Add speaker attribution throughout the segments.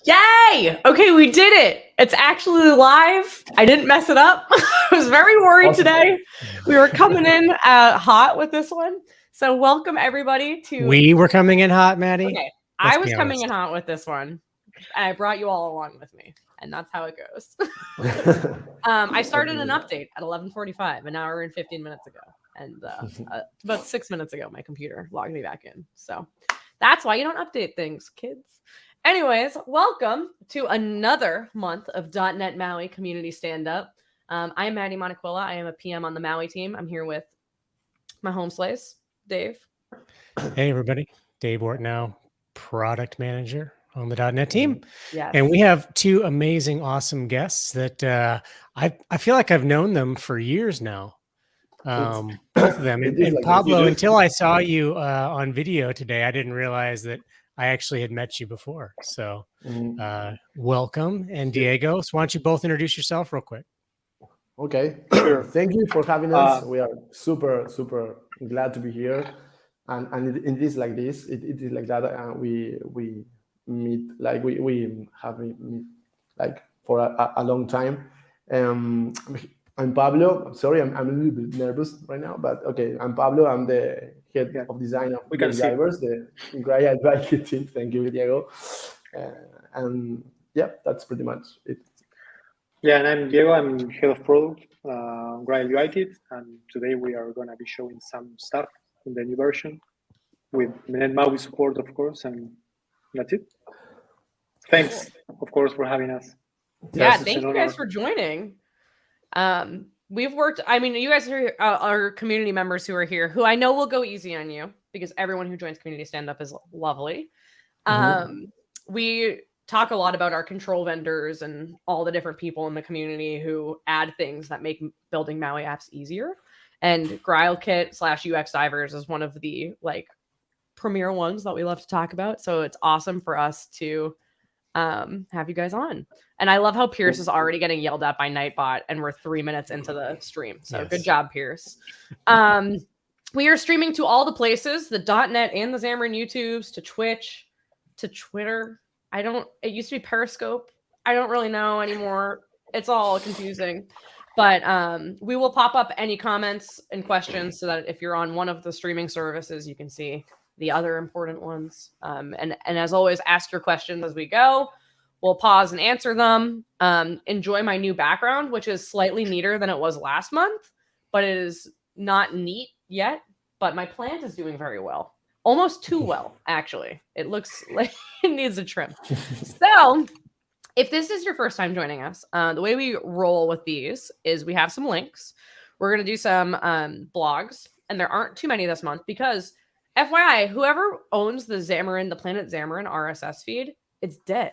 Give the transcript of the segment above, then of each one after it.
Speaker 1: Yay! Okay, we did it. It's actually live. I didn't mess it up. I was very worried today. We were coming in hot with this one. So welcome everybody to...
Speaker 2: We were coming in hot, Maddie.
Speaker 1: Okay, I was coming in hot with this one. And I brought you all along with me. And that's how it goes. I started an update at 11:45, an hour and 15 minutes ago. And about 6 minutes ago, my computer logged me back in. So that's why you don't update things, kids. Anyways, welcome to another month of .NET MAUI Community Standup. I'm Maddie Montequilla. I am a PM on the MAUI team. I'm here with my home slice, Dave.
Speaker 2: Hey, everybody. Dave Ortnow, product manager on the .NET team.
Speaker 1: Yes.
Speaker 2: And we have two amazing, awesome guests that I feel like I've known them for years now. Both of them. And like Pablo, until I saw you on video today, I didn't realize that I actually had met you before. So welcome. And Diego, so why don't you both introduce yourself real quick?
Speaker 3: Okay, sure. Thank you for having us. We are super glad to be here. And it is like this. It is like that. And we meet, like we have met like for a long time. I'm Pablo. I'm sorry, I'm a little bit nervous right now, but okay. I'm Pablo. I'm the head of design of UXDivers, the Grail Kit team. Thank you, Diego. And yeah, that's pretty much it.
Speaker 4: Yeah, and I'm Diego. I'm head of product, Grail UI, and today we are going to be showing some stuff in the new version with NET MAUI support, of course, and that's it. Thanks, of course, for having us.
Speaker 1: Yeah, thank you guys for joining. We've worked, I mean, you guys are community members who are here, who I know will go easy on you because everyone who joins Community Stand-Up is lovely. We talk a lot about our control vendors and all the different people in the community who add things that make building MAUI apps easier. And Grail Kit / UXDivers is one of the like premier ones that we love to talk about. So it's awesome for us to have you guys on. And I love how Pierce is already getting yelled at by Nightbot and we're 3 minutes into the stream. So yes. Good job, Pierce. We are streaming to all the places, the .NET and the Xamarin YouTubes, to Twitch, to Twitter. It used to be Periscope. I don't really know anymore. It's all confusing. But we will pop up any comments and questions so that if you're on one of the streaming services, you can see the other important ones. And as always, ask your questions as we go. We'll pause and answer them. Enjoy my new background, which is slightly neater than it was last month, but it is not neat yet. But my plant is doing very well. Almost too well, actually. It looks like it needs a trim. So if this is your first time joining us, the way we roll with these is we have some links. We're going to do some blogs, and there aren't too many this month because FYI, whoever owns the Planet Xamarin RSS feed, it's dead.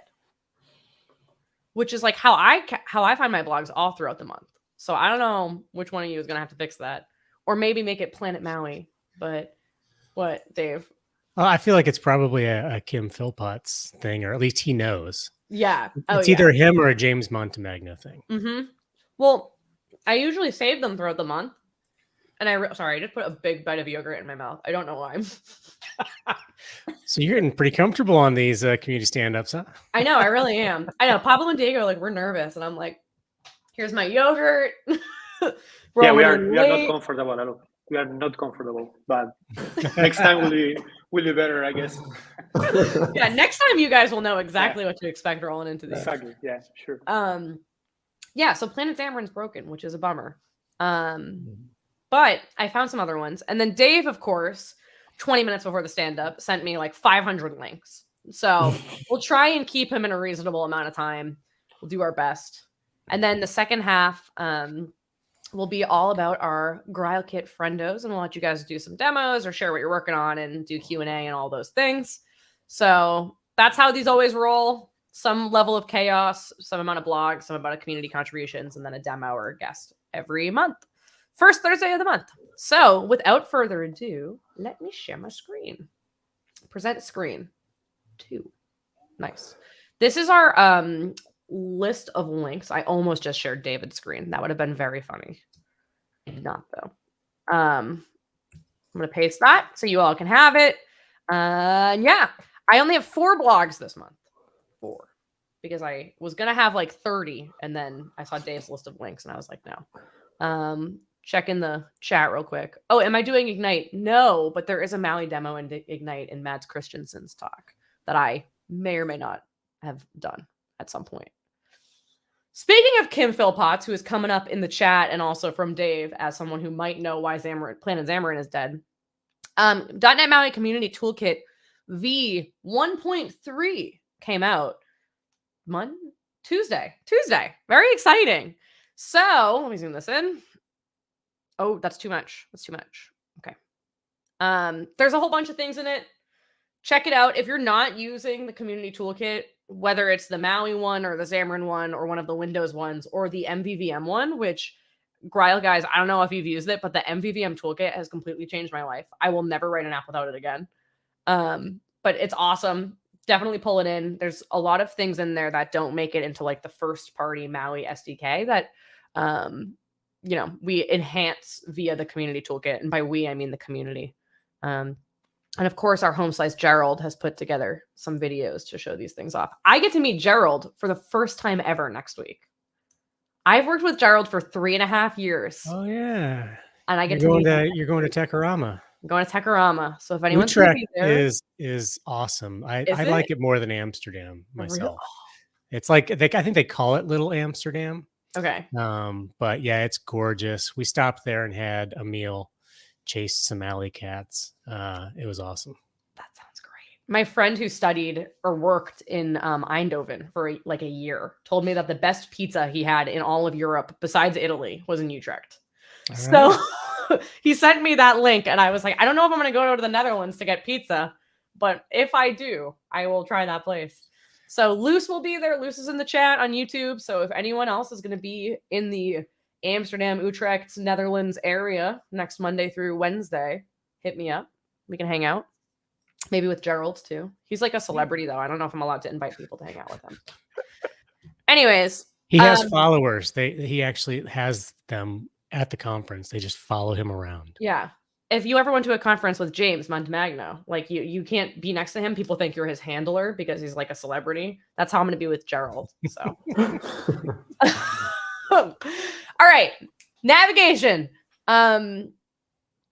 Speaker 1: Which is like how I find my blogs all throughout the month. So I don't know which one of you is going to have to fix that. Or maybe make it Planet MAUI. But what, Dave?
Speaker 2: I feel like it's probably a Kim Philpott's thing, or at least he knows.
Speaker 1: Yeah.
Speaker 2: It's either him or a James Montemagno thing.
Speaker 1: Well, I usually save them throughout the month. And I just put a big bite of yogurt in my mouth. I don't know why.
Speaker 2: So you're getting pretty comfortable on these community stand-ups, huh?
Speaker 1: I know, I really am. I know. Pablo and Diego are like, we're nervous. And I'm like, here's my yogurt.
Speaker 4: Yeah, we are not comfortable. We are not comfortable, but next time will be better, I guess.
Speaker 1: Yeah, next time you guys will know exactly what to expect rolling into these.
Speaker 4: Exactly. Yeah, sure.
Speaker 1: Yeah, so Planet Xamarin's broken, which is a bummer. But I found some other ones. And then Dave, of course, 20 minutes before the stand-up, sent me like 500 links. So we'll try and keep him in a reasonable amount of time. We'll do our best. And then the second half will be all about our GrialKit friendos. And we'll let you guys do some demos or share what you're working on and do Q&A and all those things. So that's how these always roll. Some level of chaos, some amount of blogs, some amount of community contributions, and then a demo or a guest every month. First Thursday of the month. So without further ado, let me share my screen. Present screen 2. Nice. This is our list of links. I almost just shared David's screen. That would have been very funny. I did not, though. I'm going to paste that so you all can have it. Yeah, I only have 4 blogs this month. 4. because I was going to have like 30. And then I saw Dave's list of links and I was like, no. Check in the chat real quick. Oh, am I doing Ignite? No, but there is a MAUI demo in Ignite in Mads Christensen's talk that I may or may not have done at some point. Speaking of Kim Philpotts, who is coming up in the chat, and also from Dave as someone who might know why Planet Xamarin is dead. .NET MAUI Community Toolkit v 1.3 came out Tuesday. Very exciting. So let me zoom this in. Oh, that's too much. Okay. There's a whole bunch of things in it. Check it out. If you're not using the community toolkit, whether it's the MAUI one or the Xamarin one or one of the Windows ones or the MVVM one, which Grial guys, I don't know if you've used it, but the MVVM toolkit has completely changed my life. I will never write an app without it again. But it's awesome. Definitely pull it in. There's a lot of things in there that don't make it into like the first party MAUI SDK that, we enhance via the community toolkit. And by we, I mean the community. And of course, our home slice Gerald has put together some videos to show these things off. I get to meet Gerald for the first time ever next week. I've worked with Gerald for 3.5 years.
Speaker 2: Oh yeah.
Speaker 1: And I get
Speaker 2: you're going to Techorama.
Speaker 1: I'm going to Techorama. So if anyone's
Speaker 2: Utrecht
Speaker 1: there,
Speaker 2: is awesome. I
Speaker 1: it?
Speaker 2: like it more than Amsterdam myself.
Speaker 1: Really?
Speaker 2: It's like I think they call it Little Amsterdam.
Speaker 1: Okay.
Speaker 2: But yeah, it's gorgeous. We stopped there and had a meal, chased some alley cats. It was awesome.
Speaker 1: That sounds great. My friend who studied or worked in Eindhoven for like a year told me that the best pizza he had in all of Europe, besides Italy, was in Utrecht.
Speaker 2: All
Speaker 1: So he sent me that link, and I was like, I don't know if I'm going to go to the Netherlands to get pizza, but if I do, I will try that place. So Luce will be there. Luce is in the chat on YouTube. So if anyone else is going to be in the Amsterdam, Utrecht, Netherlands area next Monday through Wednesday, hit me up. We can hang out. Maybe with Gerald too. He's like a celebrity though. I don't know if I'm allowed to invite people to hang out with him. Anyways.
Speaker 2: He has followers. He actually has them at the conference. They just follow him around.
Speaker 1: Yeah. If you ever went to a conference with James Montemagno, like you can't be next to him. People think you're his handler because he's like a celebrity. That's how I'm going to be with Gerald. So. All right. Navigation.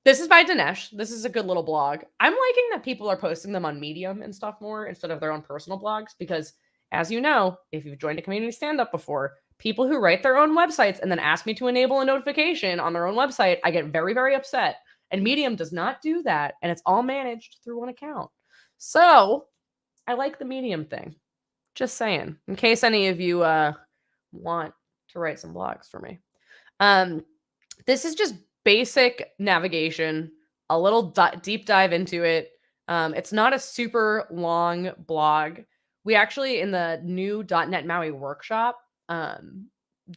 Speaker 1: This is by Dinesh. This is a good little blog. I'm liking that people are posting them on Medium and stuff more instead of their own personal blogs because, as you know, if you've joined a community stand-up before, people who write their own websites and then ask me to enable a notification on their own website, I get very, very upset. And Medium does not do that. And it's all managed through one account. So I like the Medium thing. Just saying, in case any of you want to write some blogs for me. This is just basic navigation, a little deep dive into it. It's not a super long blog. We actually, in the new .NET MAUI workshop,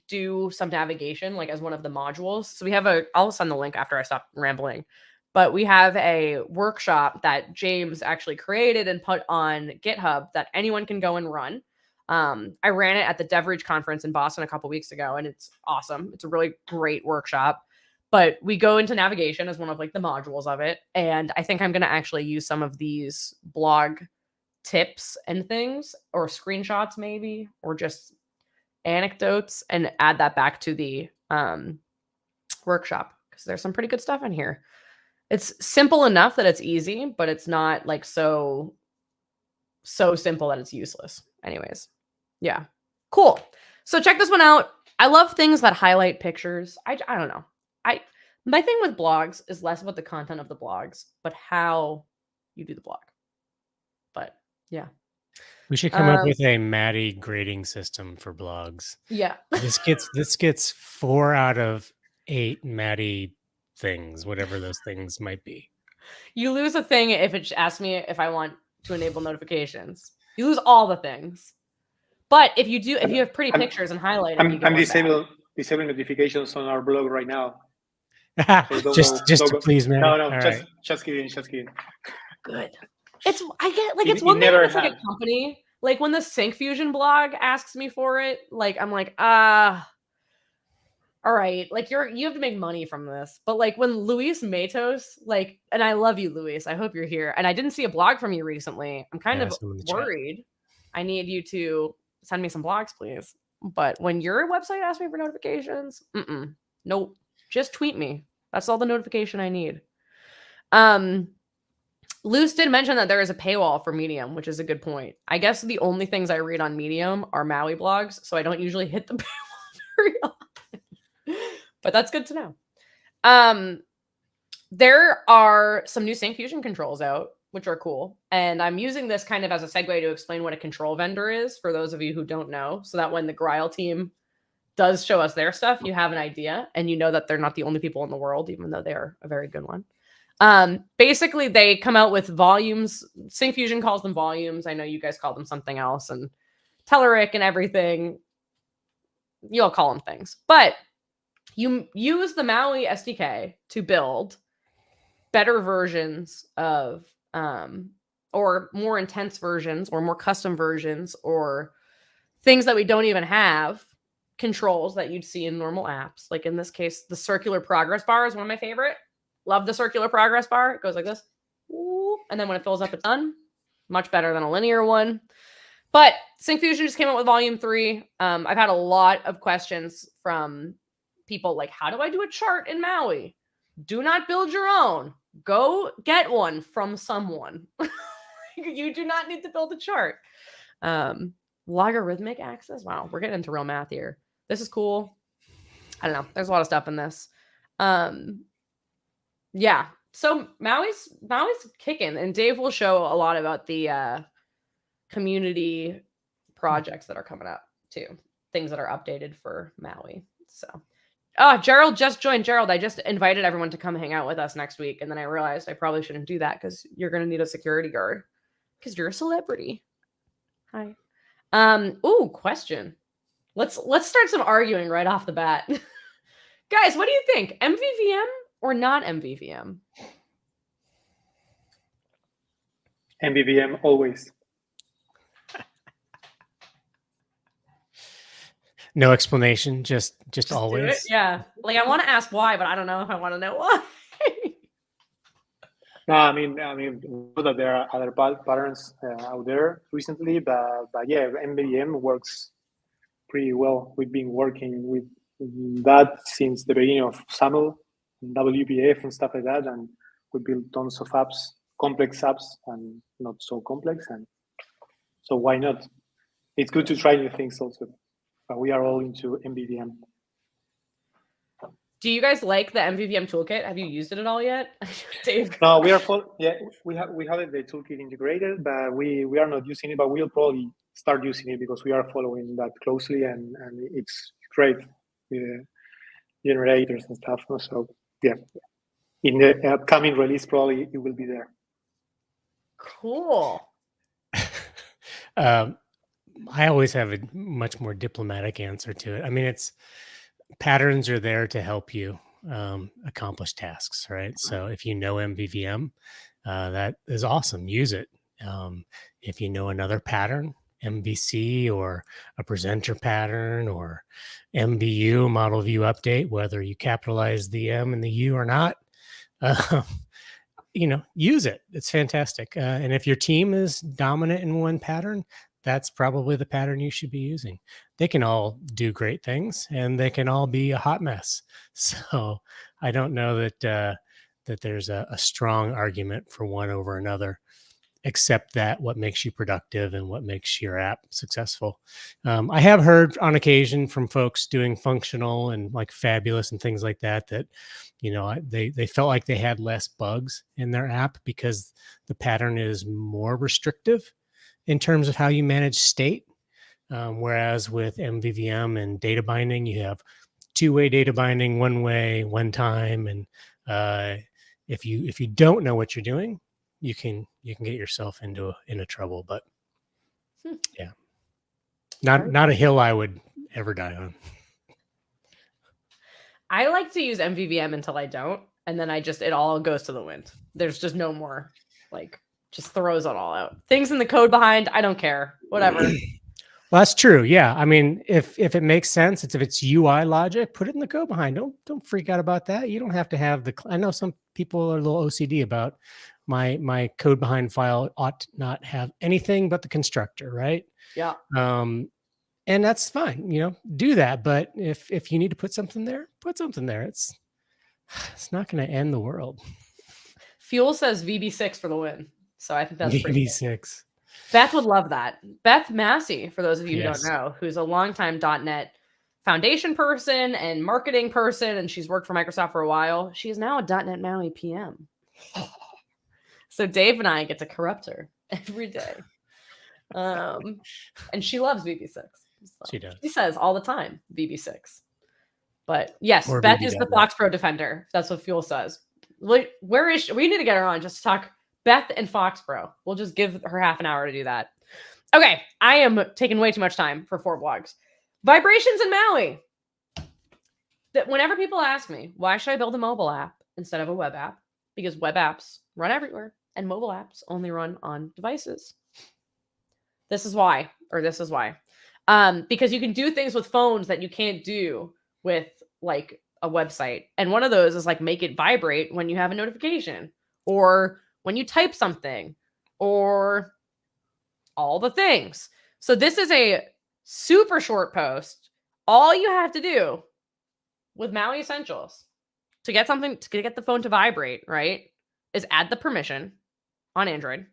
Speaker 1: do some navigation like as one of the modules. So we have I'll send the link after I stop rambling, but we have a workshop that James actually created and put on GitHub that anyone can go and run. I ran it at the DevReach conference in Boston a couple weeks ago, and it's awesome. It's a really great workshop, but we go into navigation as one of like the modules of it. And I think I'm going to actually use some of these blog tips and things or screenshots maybe, or just anecdotes and add that back to the workshop because there's some pretty good stuff in here. It's simple enough that it's easy, but it's not like so simple that it's useless. Anyways, yeah, cool. So check this one out. I love things that highlight pictures. I don't know. My thing with blogs is less about the content of the blogs, but how you do the blog. But yeah.
Speaker 2: We should come up with a Maddie grading system for blogs.
Speaker 1: Yeah.
Speaker 2: This gets 4 out of 8 Maddie things, whatever those things might be.
Speaker 1: You lose a thing if it asks me if I want to enable notifications. You lose all the things. But if you have pretty pictures and highlight them,
Speaker 4: I'm disabling notifications on our blog right now. So
Speaker 2: just please, man.
Speaker 4: No, just kidding.
Speaker 1: Good. It's one thing if it's like a company. Like when the Sync Fusion blog asks me for it, like I'm like, all right, like you have to make money from this. But like when Luis Matos, like, and I love you, Luis. I hope you're here. And I didn't see a blog from you recently. I'm kind of worried. I need you to send me some blogs, please. But when your website asks me for notifications, nope. Just tweet me. That's all the notification I need. Luce did mention that there is a paywall for Medium, which is a good point. I guess the only things I read on Medium are MAUI blogs, so I don't usually hit the paywall very often. But that's good to know. There are some new Sync Fusion controls out, which are cool. And I'm using this kind of as a segue to explain what a control vendor is for those of you who don't know, so that when the Grial team does show us their stuff, you have an idea and you know that they're not the only people in the world, even though they are a very good one. Basically, they come out with volumes. Sync Fusion calls them volumes. I know you guys call them something else, and Telerik and everything. You'll call them things. But you use the MAUI SDK to build better versions of, or more intense versions, or more custom versions, or things that we don't even have, controls that you'd see in normal apps. Like in this case, the circular progress bar is one of my favorite. Love the circular progress bar. It goes like this. Ooh, and then when it fills up, it's done. Much better than a linear one. But Sync Fusion just came out with volume 3. I've had a lot of questions from people like, how do I do a chart in MAUI? Do not build your own. Go get one from someone. You do not need to build a chart. Logarithmic axis. Wow, we're getting into real math here. This is cool. I don't know. There's a lot of stuff in this. Yeah. So MAUI's kicking, and Dave will show a lot about the community projects that are coming up too. Things that are updated for MAUI. So, Gerald just joined. Gerald, I just invited everyone to come hang out with us next week, and then I realized I probably shouldn't do that because you're going to need a security guard because you're a celebrity. Hi. Ooh, question. Let's start some arguing right off the bat. Guys, what do you think? MVVM or not MVVM?
Speaker 4: MVVM always.
Speaker 2: No explanation, just always.
Speaker 1: Yeah. Like I want to ask why, but I don't know if I want to know why.
Speaker 4: No, I mean, we know that there are other patterns out there recently, but yeah, MVVM works pretty well. We've been working with that since the beginning of XAML, WPF, and stuff like that, and we built tons of apps, complex apps, and not so complex, and so why not? It's good to try new things also. But we are all into MVVM.
Speaker 1: Do you guys like the MVVM toolkit? Have you used it at all yet? Dave?
Speaker 4: No, we have the toolkit integrated, but we are not using it. But we'll probably start using it because we are following that closely, and it's great with generators and stuff. So yeah, in the upcoming release, probably it will be there.
Speaker 1: Cool.
Speaker 2: I always have a much more diplomatic answer to it. I mean, patterns are there to help you accomplish tasks, right? So if you know MVVM, that is awesome. Use it. If you know another pattern, MVC or a presenter pattern or MVU, model view update, whether you capitalize the M and the U or not, use it. It's fantastic. And if your team is dominant in one pattern, that's probably the pattern you should be using. They can all do great things and they can all be a hot mess. So I don't know that there's a strong argument for one over another, except that what makes you productive and what makes your app successful. I have heard on occasion from folks doing functional and like fabulous and things like that, they felt like they had less bugs in their app because the pattern is more restrictive in terms of how you manage state. Whereas with MVVM and data binding, you have two-way data binding, one way, one time. And if you don't know what you're doing, you can get yourself into trouble. But yeah, not a hill I would ever die on.
Speaker 1: I like to use MVVM until I don't, and then it all goes to the wind. There's just no more, just throws it all out. Things in the code behind, I don't care. Whatever.
Speaker 2: Well, that's true. Yeah. I mean, if it makes sense, if it's UI logic, put it in the code behind. Don't freak out about that. You don't have to have I know some people are a little OCD about my code behind file ought to not have anything but the constructor, right?
Speaker 1: Yeah.
Speaker 2: And that's fine, you know, do that. But if you need to put something there, put something there. It's not going to end the world.
Speaker 1: Fuel says VB6 for the win. So I think that's pretty
Speaker 2: VB6.
Speaker 1: Beth would love that. Beth Massey, for those of you who don't know, who's a longtime .NET Foundation person and marketing person, and she's worked for Microsoft for a while. She is now a .NET MAUI PM. So Dave and I get to corrupt her every day. And she loves VB6. So
Speaker 2: She does.
Speaker 1: She says all the time, VB6. But yes,
Speaker 2: Or
Speaker 1: Beth
Speaker 2: VB
Speaker 1: is the FoxPro defender. That's what Fuel says. Where is she? We need to get her on just to talk Beth and FoxPro. We'll just give her half an hour to do that. Okay, I am taking way too much time for 4 blogs. Vibrations in MAUI. That whenever people ask me, why should I build a mobile app instead of a web app? Because web apps run everywhere and mobile apps only run on devices. This is why. Because you can do things with phones that you can't do with like a website. And one of those is like make it vibrate when you have a notification or when you type something or all the things. So this is a super short post. All you have to do with MAUI Essentials to get the phone to vibrate, right, is add the permission on Android.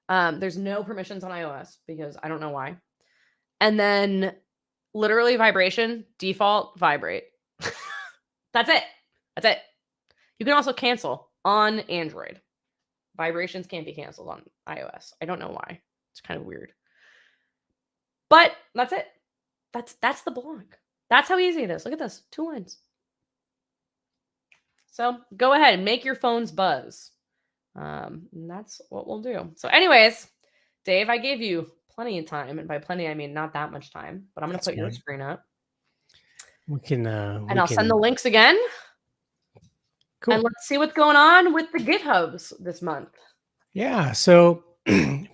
Speaker 1: There's no permissions on iOS because I don't know why. And then literally vibration, default, vibrate. That's it. You can also cancel on Android. Vibrations can't be canceled on iOS. I don't know why. It's kind of weird. But that's it. That's the blog. That's how easy it is. Look at this. 2 lines. So go ahead and make your phones buzz. And that's what we'll do. So anyways, Dave, I gave you plenty of time. And by plenty, I mean not that much time. But I'm going to put your screen up.
Speaker 2: We can...
Speaker 1: and I'll send the links again.
Speaker 2: Cool.
Speaker 1: And let's see what's going on with the GitHubs this month.
Speaker 2: Yeah. So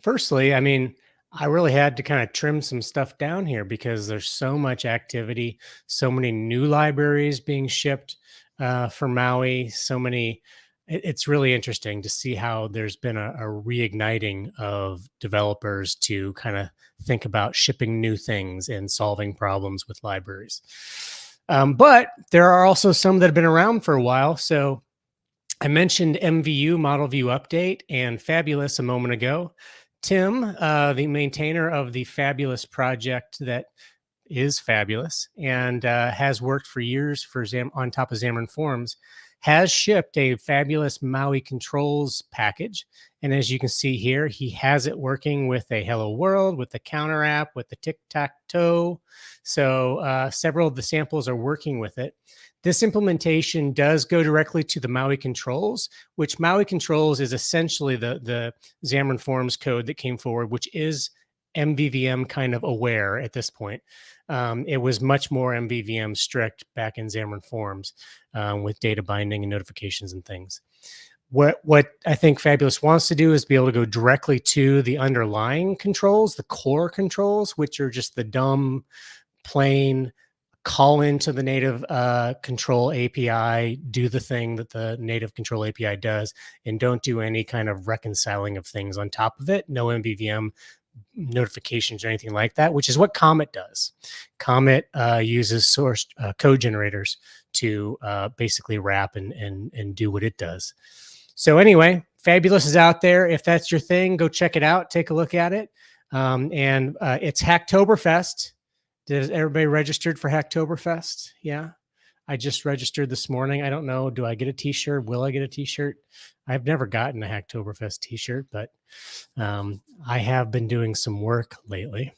Speaker 2: firstly, I mean, I really had to kind of trim some stuff down here because there's so much activity, so many new libraries being shipped for MAUI, so many. It's really interesting to see how there's been a reigniting of developers to kind of think about shipping new things and solving problems with libraries. But there are also some that have been around for a while. So I mentioned MVU, Model View Update, and Fabulous a moment ago. Tim, the maintainer of the Fabulous project that is Fabulous and has worked for years on top of Xamarin.Forms, has shipped a Fabulous MAUI controls package. And as you can see here, he has it working with a Hello World, with the counter app, with the tic-tac-toe. So several of the samples are working with it. This implementation does go directly to the MAUI controls, which MAUI controls is essentially the Xamarin.Forms code that came forward, which is MVVM kind of aware at this point. It was much more MVVM strict back in Xamarin.Forms with data binding and notifications and things. What I think Fabulous wants to do is be able to go directly to the underlying controls, the core controls, which are just the dumb, plain call into the native control API, do the thing that the native control API does, and don't do any kind of reconciling of things on top of it. No MVVM notifications or anything like that, which is what Comet does. Comet uses source code generators to basically wrap and do what it does. So anyway, Fabulous is out there. If that's your thing, go check it out. Take a look at it. And it's Hacktoberfest. Did everybody registered for Hacktoberfest? Yeah. I just registered this morning. I don't know. Do I get a t-shirt? Will I get a t-shirt? I've never gotten a Hacktoberfest t-shirt, but I have been doing some work lately.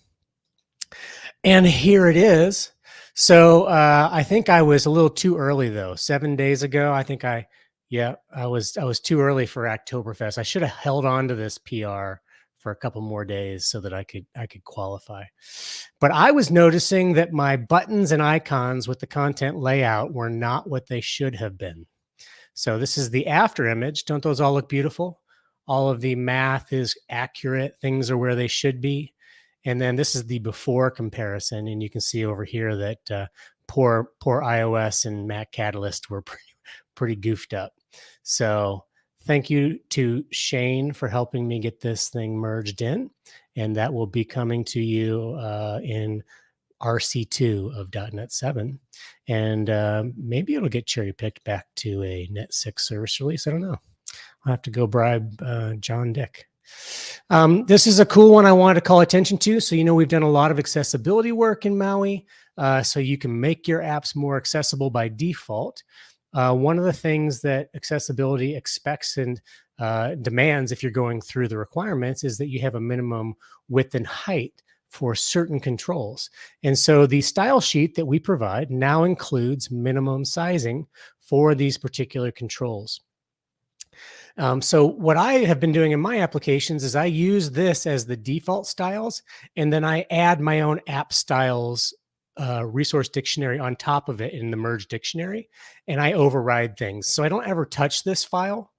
Speaker 2: And here it is. So I think I was a little too early though. 7 days ago, I think I was too early for Hacktoberfest. I should have held on to this PR for a couple more days so that I could qualify. But I was noticing that my buttons and icons with the content layout were not what they should have been. So this is the after image. Don't those all look beautiful? All of the math is accurate. Things are where they should be. And then this is the before comparison. And you can see over here that poor iOS and Mac Catalyst were pretty goofed up. So thank you to Shane for helping me get this thing merged in, and that will be coming to you in RC2 of .NET 7, and maybe it'll get cherry picked back to a .NET 6 service release. I don't know. I'll have to go bribe John Dick. This is a cool one I wanted to call attention to. So, we've done a lot of accessibility work in MAUI, so you can make your apps more accessible by default. One of the things that accessibility expects and demands if you're going through the requirements is that you have a minimum width and height for certain controls. And so the style sheet that we provide now includes minimum sizing for these particular controls. So what I have been doing in my applications is I use this as the default styles, and then I add my own app styles resource dictionary on top of it in the merge dictionary, and I override things. So I don't ever touch this file,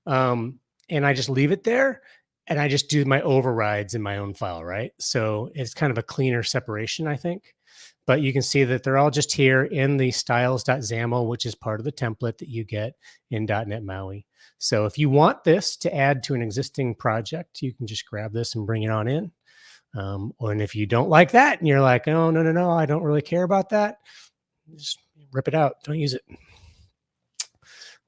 Speaker 2: and I just leave it there, and I just do my overrides in my own file, right? So it's kind of a cleaner separation, I think. But you can see that they're all just here in the styles.xaml, which is part of the template that you get in .NET MAUI. So if you want this to add to an existing project, you can just grab this and bring it on in. And if you don't like that and you're like, oh, no, I don't really care about that, just rip it out. Don't use it.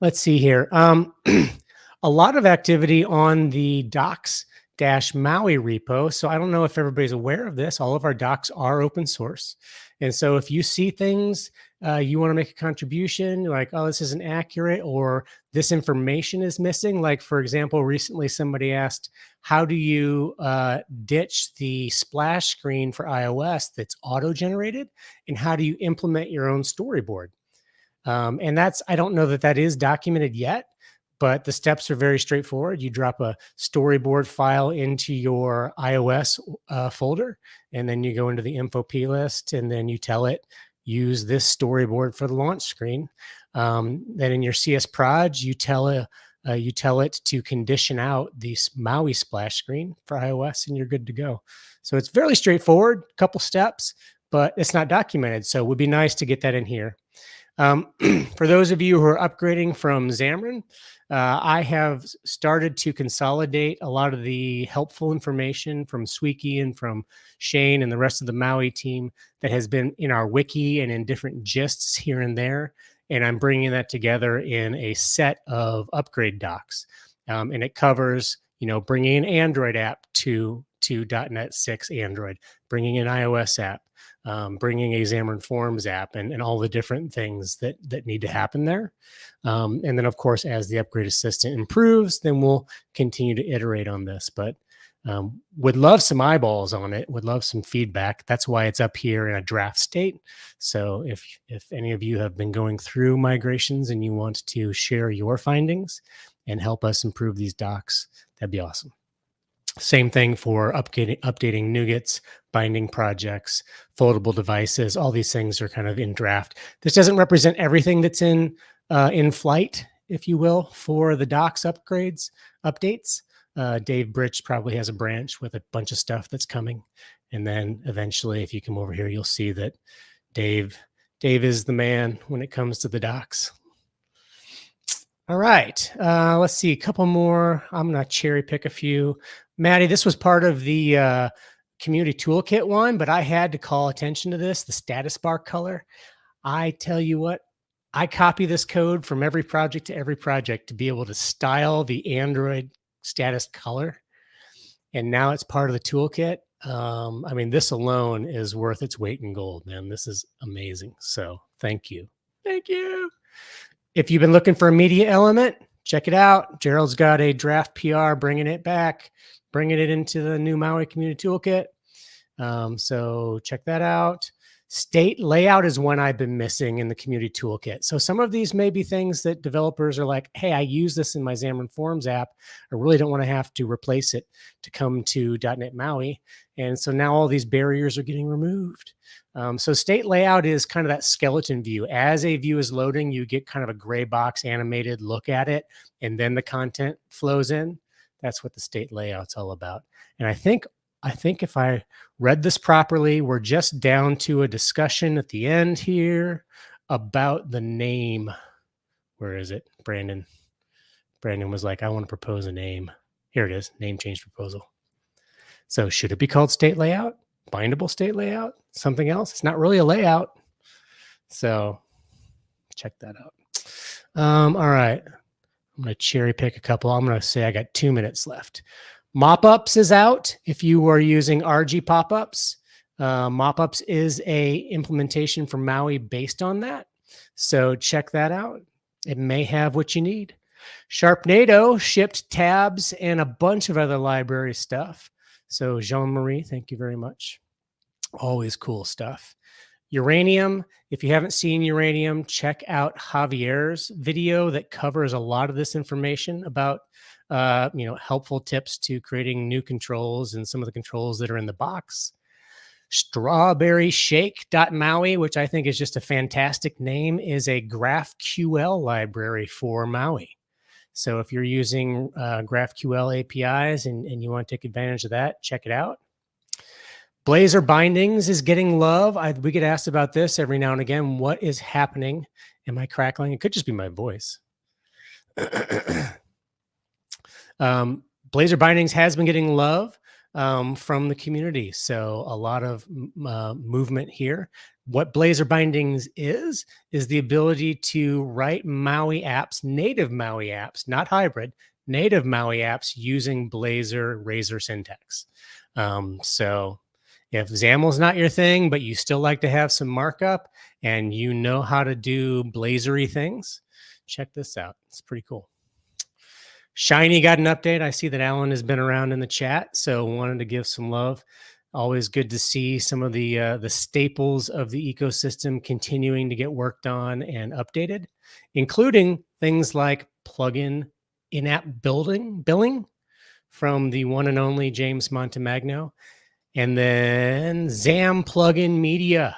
Speaker 2: Let's see here. A lot of activity on the docs-MAUI repo. So I don't know if everybody's aware of this. All of our docs are open source. And so if you see things, you want to make a contribution, like, oh, this isn't accurate, or this information is missing. Like, for example, recently somebody asked, how do you ditch the splash screen for iOS that's auto-generated? And how do you implement your own storyboard? And I don't know that that is documented yet, but the steps are very straightforward. You drop a storyboard file into your iOS folder, and then you go into the info plist, and then you tell it, use this storyboard for the launch screen. Then in your CS proj, you tell it to condition out the MAUI splash screen for iOS, and you're good to go. So it's fairly straightforward, couple steps, but it's not documented. So it would be nice to get that in here. For those of you who are upgrading from Xamarin, I have started to consolidate a lot of the helpful information from Sweeky and from Shane and the rest of the MAUI team that has been in our wiki and in different gists here and there. And I'm bringing that together in a set of upgrade docs. And it covers, bringing an Android app to .NET 6 Android, bringing an iOS app, bringing a Xamarin.Forms app, and all the different things that need to happen there. And then, of course, as the Upgrade Assistant improves, then we'll continue to iterate on this. But would love some eyeballs on it, would love some feedback. That's why it's up here in a draft state. So if any of you have been going through migrations and you want to share your findings and help us improve these docs, that'd be awesome. Same thing for updating NuGets, binding projects, foldable devices. All these things are kind of in draft. This doesn't represent everything that's in flight, if you will, for the docs updates. Dave Britch probably has a branch with a bunch of stuff that's coming. And then eventually, if you come over here, you'll see that Dave is the man when it comes to the docs. All right, let's see, a couple more. I'm going to cherry pick a few. Maddie, this was part of the community toolkit one, but I had to call attention to this, the status bar color. I tell you what, I copy this code from every project to every project to be able to style the Android status color. And now it's part of the toolkit. I mean, this alone is worth its weight in gold, man. This is amazing. So thank you. Thank you. If you've been looking for a media element, check it out. Gerald's got a draft PR bringing it back, bringing it into the new MAUI Community Toolkit. So check that out. State layout is one I've been missing in the Community Toolkit. So some of these may be things that developers are like, hey, I use this in my Xamarin.Forms app. I really don't want to have to replace it to come to .NET MAUI. And so now all these barriers are getting removed. So state layout is kind of that skeleton view. As a view is loading, you get kind of a gray box animated look at it, and then the content flows in. That's what the state layout's all about. And I think if I read this properly, we're just down to a discussion at the end here about the name. Where is it, Brandon? Brandon was like, I want to propose a name. Here it is, name change proposal. So should it be called state layout, bindable state layout, something else? It's not really a layout. So check that out. All right. I'm going to cherry pick a couple. I'm going to say I got 2 minutes left. Mop-ups is out. If you are using RG pop-ups, mop-ups is a implementation for MAUI based on that. So check that out. It may have what you need. Sharpnado shipped tabs and a bunch of other library stuff. So Jean-Marie, thank you very much. Always cool stuff. Uranium, if you haven't seen Uranium, check out Javier's video that covers a lot of this information about helpful tips to creating new controls and some of the controls that are in the box. StrawberryShake.MAUI, which I think is just a fantastic name, is a GraphQL library for MAUI. So if you're using GraphQL APIs and you want to take advantage of that, check it out. Blazor Bindings is getting love. We get asked about this every now and again. What is happening? Am I crackling? It could just be my voice. Blazor Bindings has been getting love from the community. So a lot of movement here. What Blazor Bindings is the ability to write MAUI apps, native MAUI apps, not hybrid, native MAUI apps using Blazor Razor syntax. So if XAML is not your thing, but you still like to have some markup and you know how to do Blazory things, check this out. It's pretty cool. Shiny got an update. I see that Alan has been around in the chat, so wanted to give some love. Always good to see some of the staples of the ecosystem continuing to get worked on and updated, including things like plugin in-app billing from the one and only James Montemagno. And then XAML plugin media,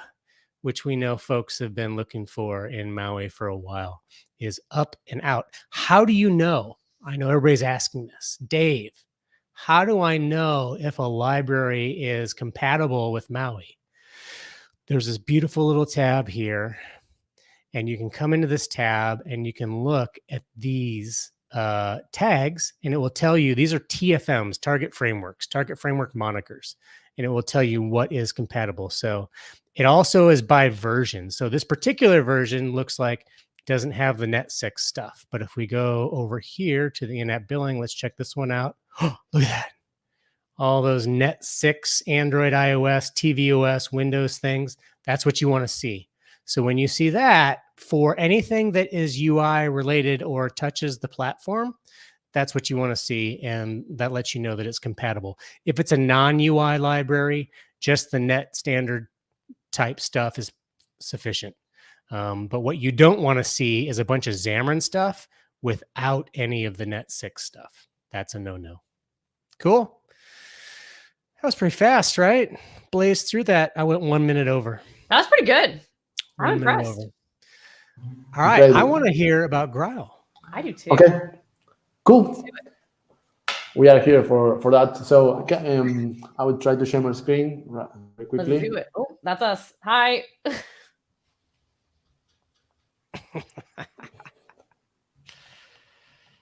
Speaker 2: which we know folks have been looking for in MAUI for a while, is up and out. How do you know? I know everybody's asking this. Dave, how do I know if a library is compatible with MAUI? There's this beautiful little tab here, and you can come into this tab and you can look at these tags, and it will tell you these are TFMs, target framework monikers, and it will tell you what is compatible. So it also is by version. So this particular version looks like doesn't have the net6 stuff. But if we go over here to the in-app billing, let's check this one out. Oh, look at that. All those net6, Android, iOS, tvOS, Windows things, that's what you want to see. So when you see that, for anything that is UI related or touches the platform, that's what you want to see, and that lets you know that it's compatible. If it's a non-UI library, just the net standard type stuff is sufficient. But what you don't want to see is a bunch of Xamarin stuff without any of the net6 stuff. That's a no-no. Cool. That was pretty fast, right? Blazed through that. I went 1 minute over.
Speaker 1: That was pretty good. I'm impressed.
Speaker 2: All right. Great. I want to hear about Grial.
Speaker 1: I do too.
Speaker 3: Okay. Cool. We are here for that. So I will try to share my screen very quickly.
Speaker 1: Let's do it. Oh, that's us. Hi.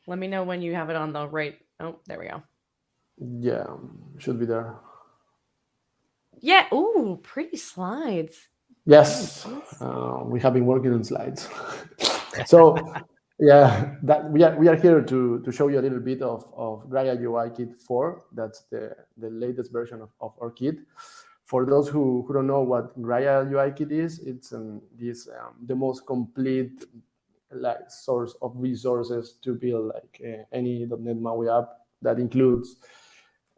Speaker 1: Let me know when you have it on the right. Oh, there we go.
Speaker 3: Yeah, should be there.
Speaker 1: Yeah. Ooh, pretty slides.
Speaker 3: Yes, we have been working on slides. So yeah, that we are here to show you a little bit of Grail UI Kit 4. That's the latest version of our kit. For those who don't know what Grail UI Kit is, it's the most complete source of resources to build any .NET MAUI app that includes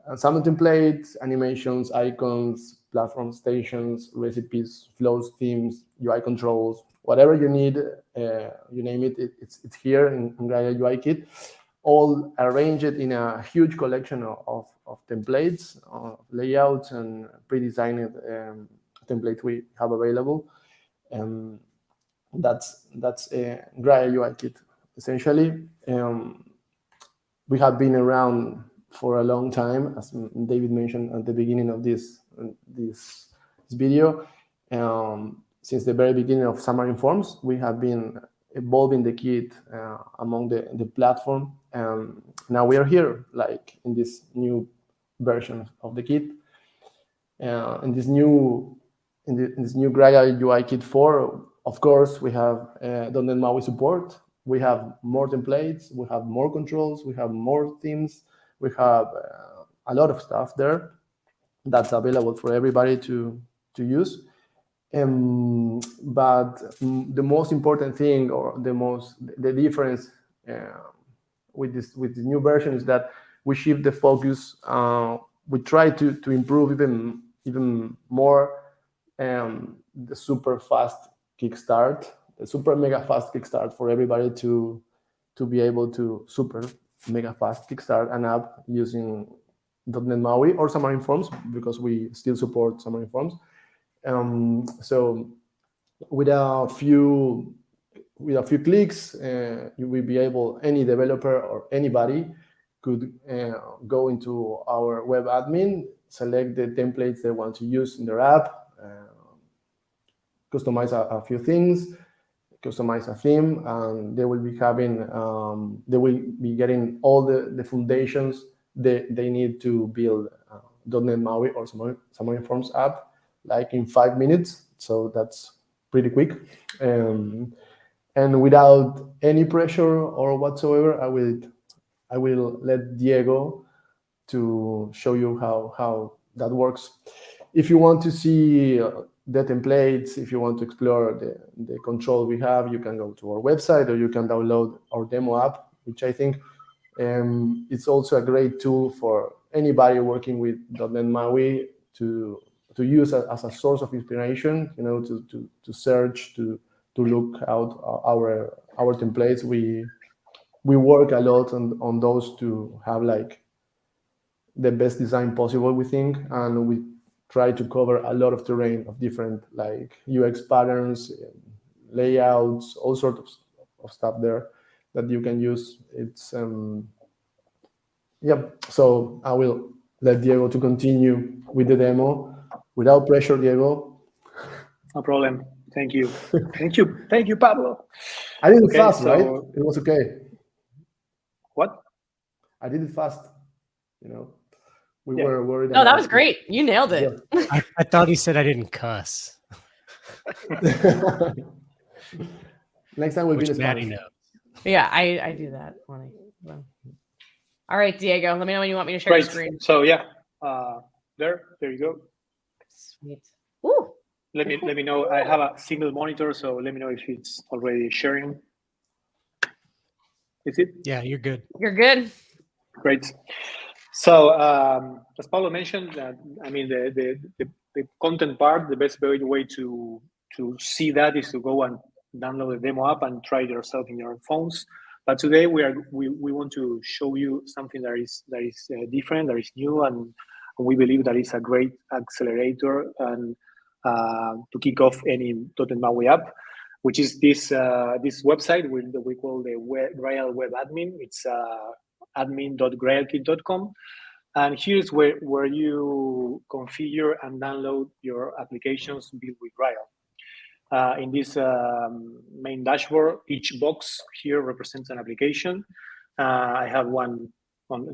Speaker 3: XAML templates, animations, icons, platform stations, recipes, flows, themes, UI controls, whatever you need, you name it, it's here in Grail UI Kit, all arranged in a huge collection of templates, layouts, and pre-designed templates we have available. That's Grail UI Kit. Essentially, we have been around for a long time, as David mentioned at the beginning of this video. Since the very beginning of Xamarin.Forms, we have been evolving the kit among the platform now we are here, like in this new version of the kit, in this new Grail UI Kit 4. Of course, we have .NET MAUI support. We have more templates. We have more controls. We have more themes. We have a lot of stuff there that's available for everybody to use. But the most important thing, or the difference with this new version, is that we shift the focus. We try to improve even more the super fast kickstart, the super mega fast kickstart for everybody to be able to super mega fast kickstart an app using .NET MAUI or Xamarin.Forms, because we still support Xamarin.Forms. So with a few clicks, you will be able, any developer or anybody could go into our web admin, select the templates they want to use in their app, customize a few things, customize a theme, and they will be getting all the foundations they need to build .NET MAUI or Xamarin.Forms app, like in 5 minutes. So that's pretty quick. And without any pressure or whatsoever, I will let Diego to show you how that works. If you want to see the templates, if you want to explore the control we have, you can go to our website, or you can download our demo app, which I think it's also a great tool for anybody working with .NET MAUI to use as a source of inspiration, to search, to look out our templates. We work a lot on those to have like the best design possible, we think, and we try to cover a lot of terrain of different like UX patterns, layouts, all sorts of stuff there that you can use. It's so I will let Diego to continue with the demo. Without pressure, Diego.
Speaker 4: No problem. Thank you. Thank you, Pablo.
Speaker 3: I did it fast, right? It was okay.
Speaker 4: What?
Speaker 3: I did it fast. We were worried.
Speaker 1: No, that was great. You nailed it.
Speaker 2: Yeah. I thought he said I didn't cuss.
Speaker 3: Next time we'll be in
Speaker 2: Maddie
Speaker 3: Spanish.
Speaker 2: knows.
Speaker 1: Yeah, I do that. All right, Diego, let me know when you want me to share
Speaker 4: Great.
Speaker 1: your screen.
Speaker 4: So yeah, there you go.
Speaker 1: Sweet. Ooh.
Speaker 4: Let me know. I have a single monitor, so let me know if it's already sharing. Is it?
Speaker 2: Yeah, you're good.
Speaker 1: You're good.
Speaker 4: Great. So as Paulo mentioned, the content part, the best way to see that is to go and download the demo app and try it yourself in your phones. But today we want to show you something that is different, that is new, and we believe that it's a great accelerator and to kick off any .NET MAUI app, which is this website that we call the Grail web admin. It's admin.GrialKit.com, and here's where you configure and download your applications built with Grial. In this main dashboard, each box here represents an application. I have one.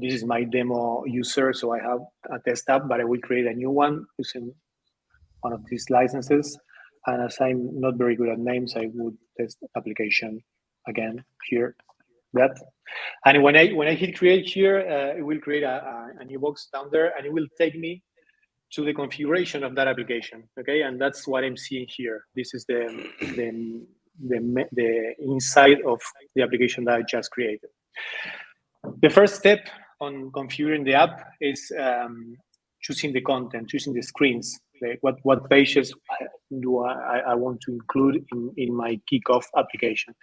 Speaker 4: This is my demo user, so I have a test app, but I will create a new one using one of these licenses. And as I'm not very good at names, I would test application again here. That, and when I hit create here, it will create a new box down there, and it will take me to the configuration of that application. Okay, and that's what I'm seeing here. This is the inside of the application that I just created. The first step on configuring the app is choosing the content, choosing the screens. Like what pages do I want to include in my kickoff application.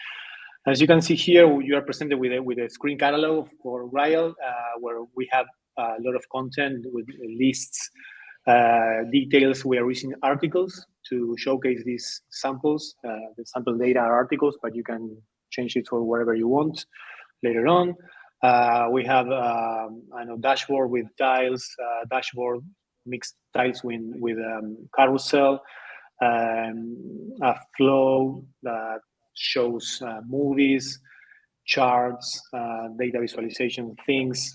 Speaker 4: As you can see here, you are presented with a screen catalog for Grial, where we have a lot of content with lists, details. We are using articles to showcase these samples. The sample data are articles, but you can change it for whatever you want later on. We have dashboard with tiles, dashboard mixed tiles with carousel, a flow that shows movies, charts, data visualization things.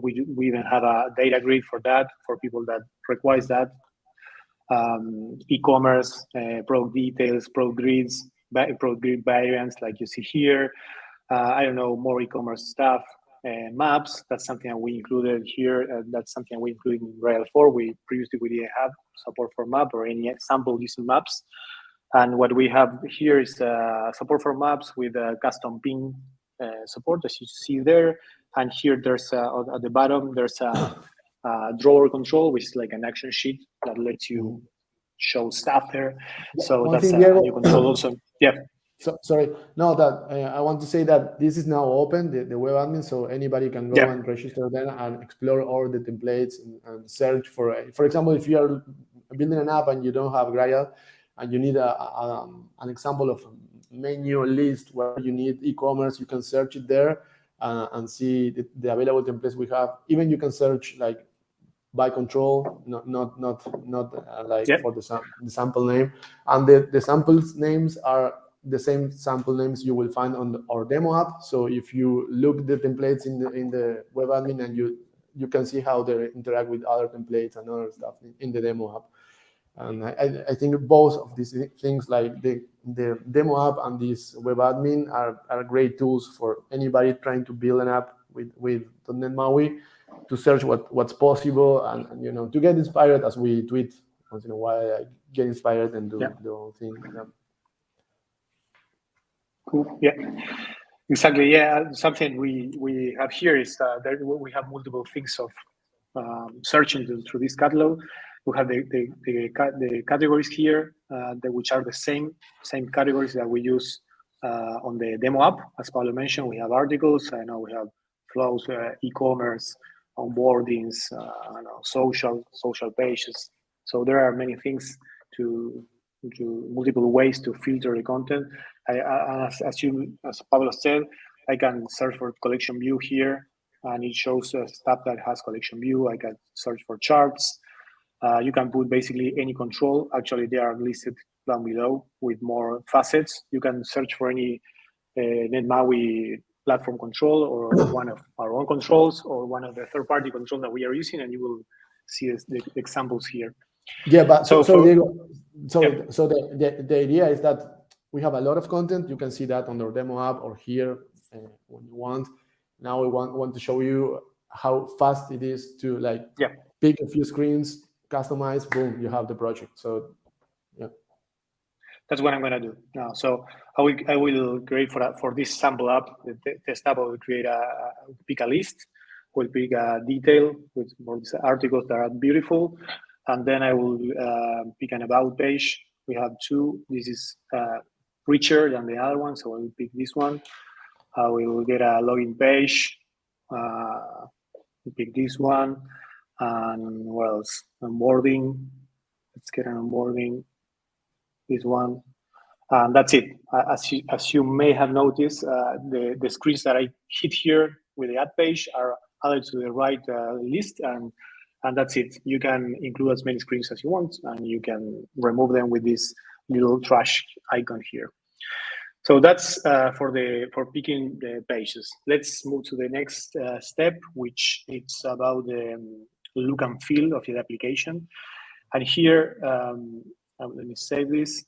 Speaker 4: We even have a data grid for that, for people that requires that. E-commerce, product details, product grids, product grid variants like you see here. I don't know, more e-commerce stuff. Maps, that's something that we included here. That's something we included in Grail 4. Previously we didn't have support for map or any example using maps. And what we have here is support for maps with custom ping support, as you see there. And here there's at the bottom there's a drawer control, which is like an action sheet that lets you show stuff there. So that's a new control also. Yeah.
Speaker 3: So, sorry, no, that I want to say that this is now open, the web admin, so anybody can go and register then and explore all the templates and search for example, if you are building an app and you don't have Grial and you need an example of a menu list where you need e-commerce, you can search it there and see the available templates we have. Even you can search like by control, not like for the sample name, and the samples names are the same sample names you will find on our demo app. So if you look the templates in the web admin, and you can see how they interact with other templates and other stuff in the demo app. And I think both of these things, like the demo app and this web admin, are great tools for anybody trying to build an app with .NET MAUI, to search what's possible and you know, to get inspired, as we tweet once in a while. I get inspired and do the whole thing.
Speaker 4: Cool. Yeah, exactly. Yeah, something we have here is that we have multiple things of searching through this catalog. We have the categories here, which are the same categories that we use on the demo app. As Pablo mentioned, we have articles. I know we have flows, e-commerce, onboardings, social pages. So there are many things multiple ways to filter the content. As Pablo said, I can search for collection view here, and it shows stuff that has collection view. I can search for charts. You can put basically any control. Actually, they are listed down below with more facets. You can search for any NET MAUI platform control, or one of our own controls, or one of the third-party controls that we are using, and you will see the examples here.
Speaker 3: Yeah, but so the idea is that we have a lot of content. You can see that on our demo app or here when you want. Now we want to show you how fast it is to pick a few screens, customize, boom, you have the project. So
Speaker 4: that's what I'm gonna do now. So I will create for this sample app, the test app. I will pick a list. We'll pick a detail with more articles that are beautiful, and then I will pick an about page. We have two. This is richer than the other one, so I will pick this one. I will get a login page. Pick this one, and what else? Onboarding. Let's get an onboarding. This one, and that's it. As you may have noticed, the screens that I hit here with the add page are added to the right list, and that's it. You can include as many screens as you want, and you can remove them with this little trash icon here. So that's for picking the pages. Let's move to the next step, which it's about the look and feel of the application. And here, let me save this.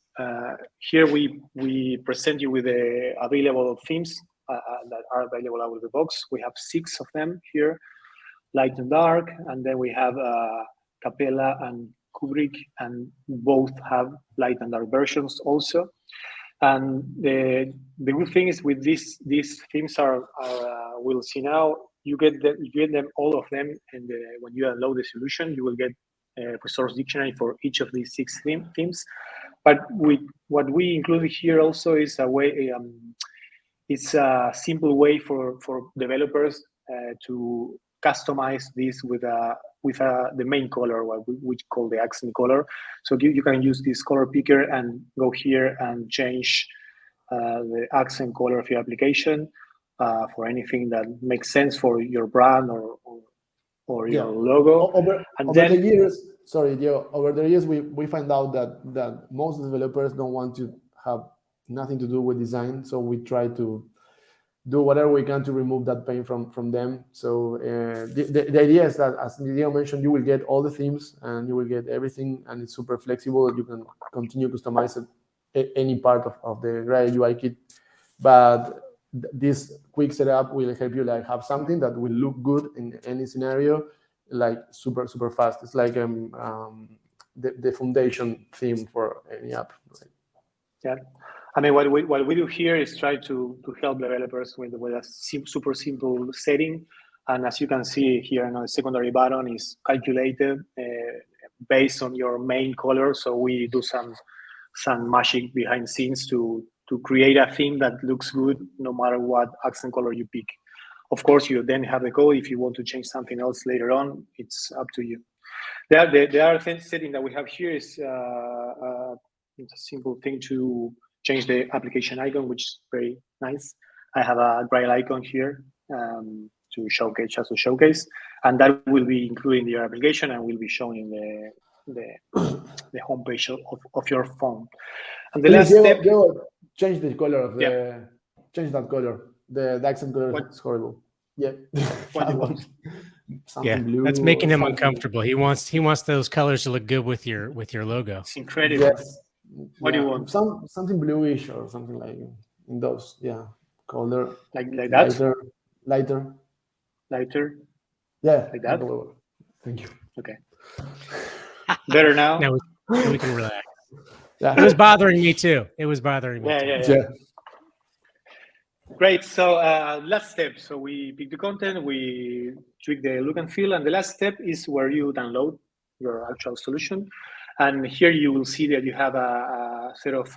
Speaker 4: Here we present you with the available themes that are available out of the box. We have 6 of them here, light and dark, and then we have Capella and Kubrick, and both have light and dark versions also. And the good thing is with these themes we'll see now. You get them all of them, and when you download the solution, you will get a resource dictionary for each of these 6 themes. But what we included here also is a way. It's a simple way for developers to customize this with the main color, what we call the accent color. So you can use this color picker and go here and change the accent color of your application for anything that makes sense for your brand or your logo. Over
Speaker 3: the years, over the years, we find out that most developers don't want to have nothing to do with design. So we try to do whatever we can to remove that pain from them. So the idea is that, as Diego mentioned, you will get all the themes and you will get everything, and it's super flexible. You can continue customize it, any part of the Grail UI kit. But this quick setup will help you like have something that will look good in any scenario, like super fast. It's like the foundation theme for any app. Right?
Speaker 4: Yeah, I mean, what we do here is try to help developers with a super simple setting, and as you can see here, the secondary button is calculated based on your main color. So we do some magic behind the scenes to create a theme that looks good no matter what accent color you pick. Of course, you then have the code. If you want to change something else later on, it's up to you. The other setting that we have here is it's a simple thing to change the application icon, which is very nice. I have a Grail icon here to showcase, and that will be included in your application and will be shown in the homepage of your phone. And the last step,
Speaker 3: change the color of the change that color. The accent color is horrible. Yeah.
Speaker 4: What do you want?
Speaker 2: Yeah,
Speaker 3: blue,
Speaker 2: that's making him uncomfortable. He wants those colors to look good with your logo.
Speaker 4: It's incredible.
Speaker 3: Yes.
Speaker 4: What do you want?
Speaker 3: Something bluish or something like in those. Yeah, color
Speaker 4: like that.
Speaker 3: Lighter. Yeah,
Speaker 4: like that.
Speaker 3: Thank you.
Speaker 4: Okay. Better now.
Speaker 2: Now we can relax.
Speaker 3: Yeah.
Speaker 2: It was bothering me too.
Speaker 4: Yeah. Great. So last step. So we pick the content, we tweak the look and feel, and the last step is where you download your actual solution. And here you will see that you have a set of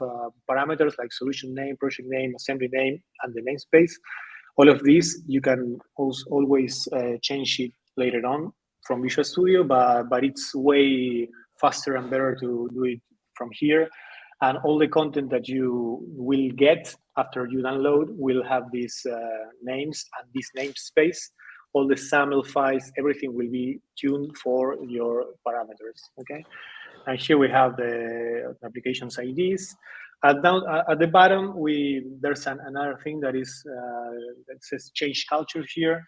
Speaker 4: parameters like solution name, project name, assembly name, and the namespace. All of these you can always change it later on from Visual Studio, but it's way faster and better to do it from here. And all the content that you will get after you download will have these names and this namespace. All the XAML files, everything will be tuned for your parameters, okay? And here we have the application's IDs. At the bottom, there's another thing that says change culture here.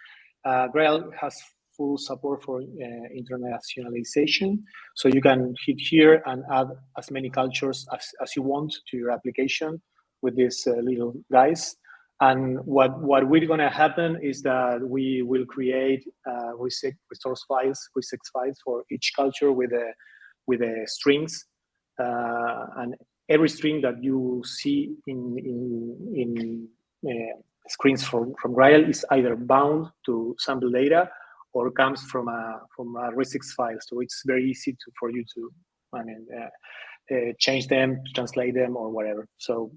Speaker 4: Grail has full support for internationalization. So you can hit here and add as many cultures as you want to your application with these little guys. And what we're going to happen is that we will create resource files, regex files for each culture with the strings, and every string that you see in screens from Grial is either bound to sample data or comes from a regex file. So it's very easy for you to change them, translate them, or whatever. So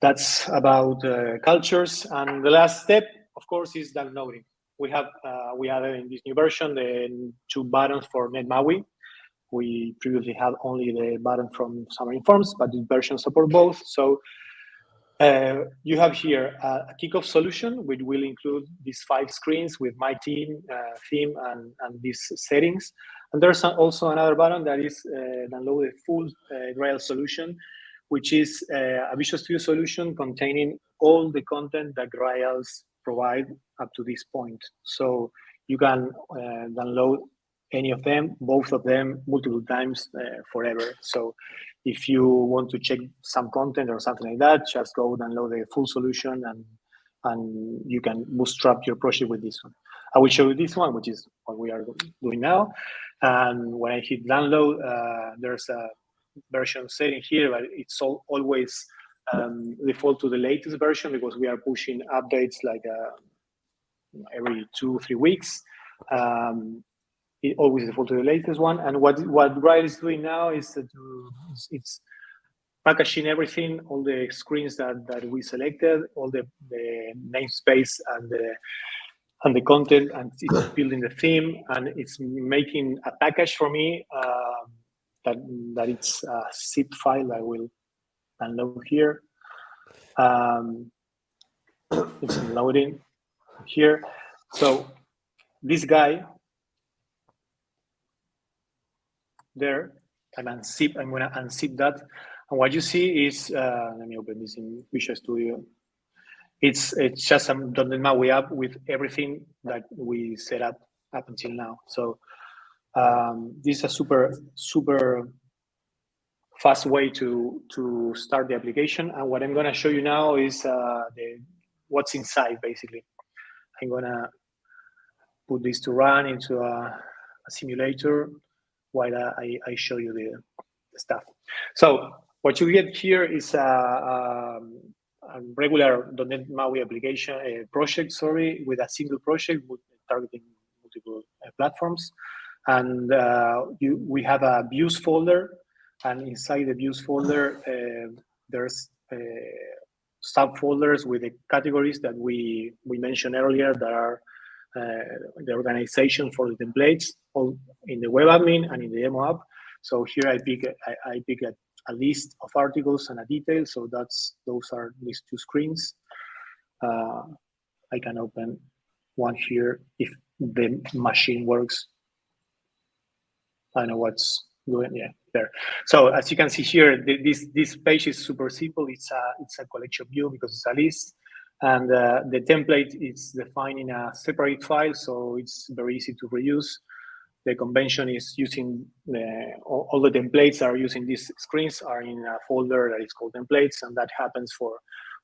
Speaker 4: that's about cultures. And the last step, of course, is downloading. We added in this new version the 2 buttons for NET MAUI. We previously had only the button from Xamarin.Forms, but this version supports both. So you have here a kickoff solution, which will include these 5 screens with my theme and these settings. And there's also another button that is download the full Grail solution, which is a Visual Studio solution containing all the content that Grails provide up to this point. So you can download any of them, both of them, multiple times forever. So if you want to check some content or something like that, just go download the full solution and you can bootstrap your project with this one. I will show you this one, which is what we are doing now. And when I hit download, there's a version setting here, but it's always default to the latest version because we are pushing updates like every 2-3 weeks. It always default to the latest one. And what Grial is doing now is that it's packaging everything, all the screens that we selected, all the namespace and the content, and it's building the theme, and it's making a package for me that it's a zip file I will download here. It's loading here. So this guy there, I'm going to unzip that. And what you see is, let me open this in Visual Studio. it's just a .NET MAUI app with everything that we set up until now. So this is a super fast way to start the application. And what I'm going to show you now is what's inside, basically. I'm going to put this to run into a simulator while I show you the stuff. So what you get here is a regular .NET MAUI application project, with a single project targeting multiple platforms. And we have a views folder, and inside the views folder, there's subfolders with the categories that we mentioned earlier that are the organization for the templates, all in the web admin and in the demo app. So here I pick a list of articles and a detail. So those are these two screens. I can open one here if the machine works. I know what's doing. Yeah, there. So as you can see here, this page is super simple. It's a collection view because it's a list, and the template is defined in a separate file, so it's very easy to reuse. The convention is using all the templates are using these screens are in a folder that is called templates, and that happens for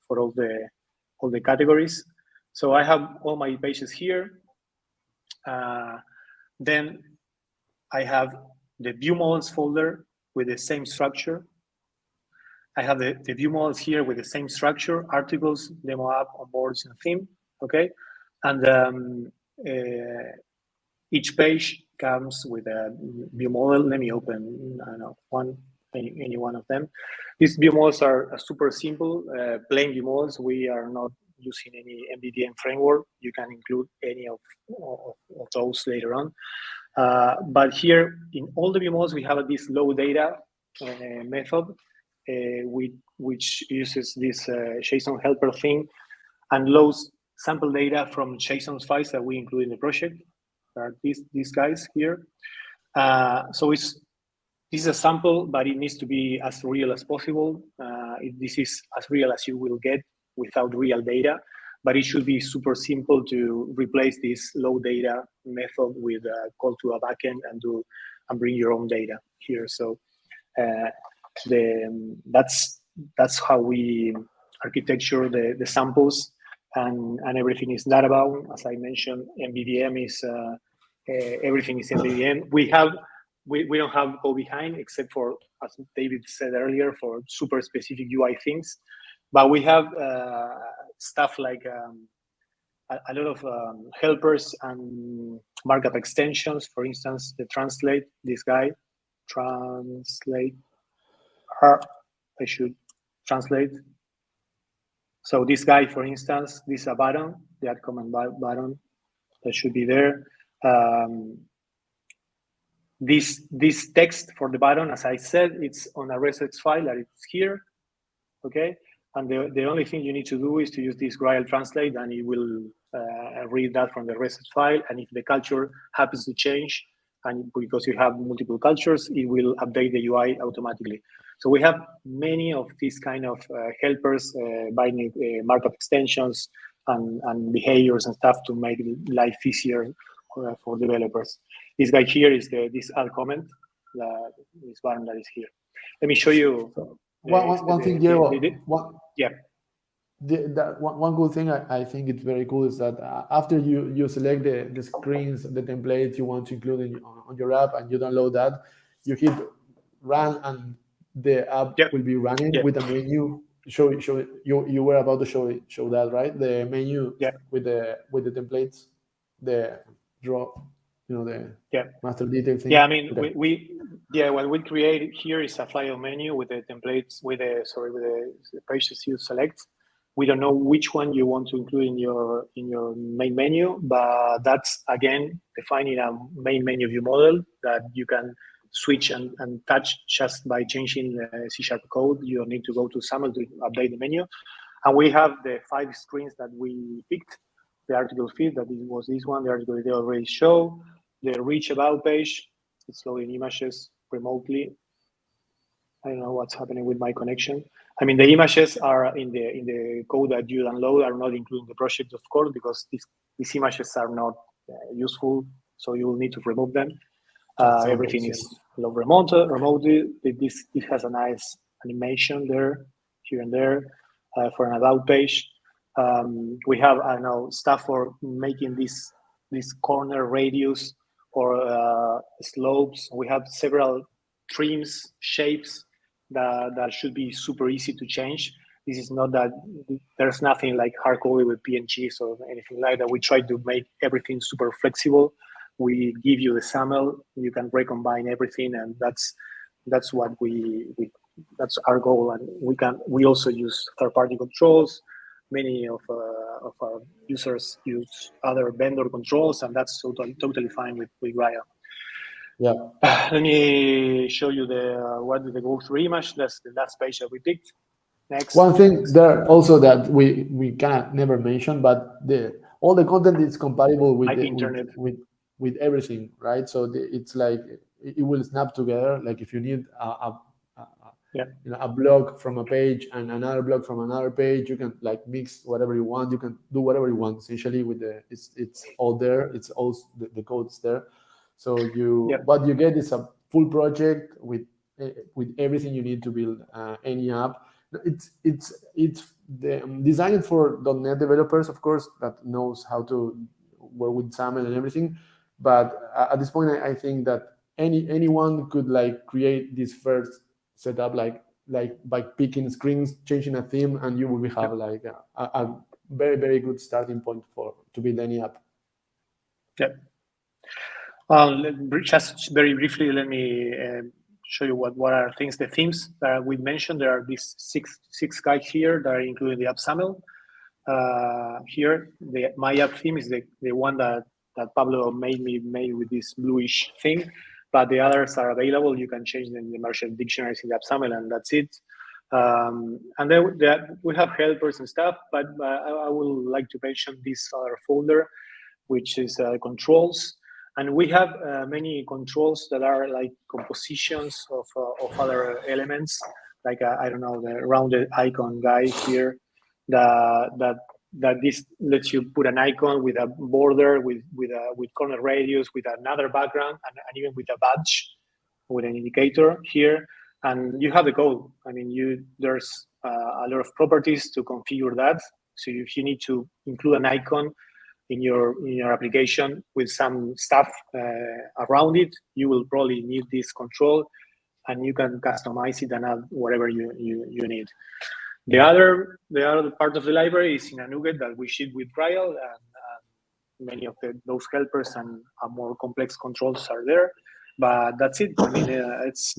Speaker 4: all the categories. So I have all my pages here. Then I have the view models folder with the same structure. I have the view models here with the same structure: articles, demo app, onboards, and theme. Okay, and each page comes with a view model. Let me open, I don't know, any one of them. These view models are super simple, plain view models. We are not using any MVVM framework. You can include any of those later on. But here, in all the view models, we have this load data method, which uses this JSON helper thing and loads sample data from JSON files that we include in the project. Are these guys here. So this is a sample, but it needs to be as real as possible. This is as real as you will get without real data, but it should be super simple to replace this load data method with a call to a backend and bring your own data here. So that's how we architecture the samples, and everything is data bound. As I mentioned, MVVM is everything is MVVM. We don't have go behind, except for, as David said earlier, for super specific UI things. But we have stuff like a lot of helpers and markup extensions. For instance, the translate, this guy, translate, I should translate. So this guy, for instance, this is a button, the add comment button that should be there. This text for the button, as I said, it's on a regex file that it's here, okay? And the only thing you need to do is to use this Grail translate, and it will read that from the regex file. And if the culture happens to change, and because you have multiple cultures, it will update the UI automatically. So we have many of these kind of helpers, binding markup extensions and behaviors and stuff to make life easier for developers. This guy here is this add comment, this button that is here. Let me show you.
Speaker 3: One thing, Diego.
Speaker 4: Yeah.
Speaker 3: One good thing I think it's very cool is that after you select the screens, the templates you want to include on your app, and you download that, you hit run, and the app will be running with a menu. You were about to show that, right? The menu with the templates, the draw, the master detail thing.
Speaker 4: Yeah, I mean, what we create here is a file menu with the templates, with the pages you select. We don't know which one you want to include in your main menu, but that's again defining a main menu view model that you can switch and touch just by changing the C# code. You don't need to go to XAML to update the menu. And we have the 5 screens that we picked. The article feed, that was this one, the article they already show. The reach about page, it's loading images remotely. I don't know what's happening with my connection. I mean, the images are in the code that you download are not including the project, of course, because these images are not useful. So you will need to remove them. Everything is remotely. This has a nice animation there, here and there, for an about page. We have, I know, stuff for making this corner radius or slopes. We have several trims, shapes that should be super easy to change. This is not that there's nothing like hardcoded with PNGs or anything like that. We try to make everything super flexible. We give you the XAML. You can recombine everything, and that's what that's our goal. And we also use third-party controls. Many of our users use other vendor controls, and that's totally fine with Grial.
Speaker 3: Yeah.
Speaker 4: Let me show you the go-through image. That's the last page that we picked. Next.
Speaker 3: One thing there also that we can never mention, but all the content is compatible with
Speaker 4: internet.
Speaker 3: with everything, right? So it's like it will snap together. Like if you need a block from a page and another block from another page, you can like mix whatever you want. You can do whatever you want. Essentially, with it's all there. It's all the code's there. So what you get is a full project with everything you need to build any app. It's designed for .NET developers, of course, that knows how to work with XAML and everything. But at this point, I think that anyone could like create this first setup, like by picking screens, changing a theme, and you will have like a very, very good starting point to build any app.
Speaker 4: Yeah. Just very briefly, let me show you what are things. The themes that we mentioned, there are these six guys here that are including the app XAML. Here, my app theme is the one that Pablo made with this bluish thing, but the others are available. You can change them in the merged dictionaries in the app XAML, and that's it. And then we have helpers and stuff, but I would like to mention this other folder, which is controls. And we have many controls that are like compositions of other elements, like I don't know, the rounded icon guy here, that this lets you put an icon with a border, with corner radius, with another background, and even with a badge, with an indicator here. And you have the code. I mean, there's a lot of properties to configure that. So if you need to include an icon in your application with some stuff around it, you will probably need this control, and you can customize it and add whatever you need. The other part of the library is in a NuGet that we ship with Grial, and many of those helpers and more complex controls are there. But that's it. I mean, it's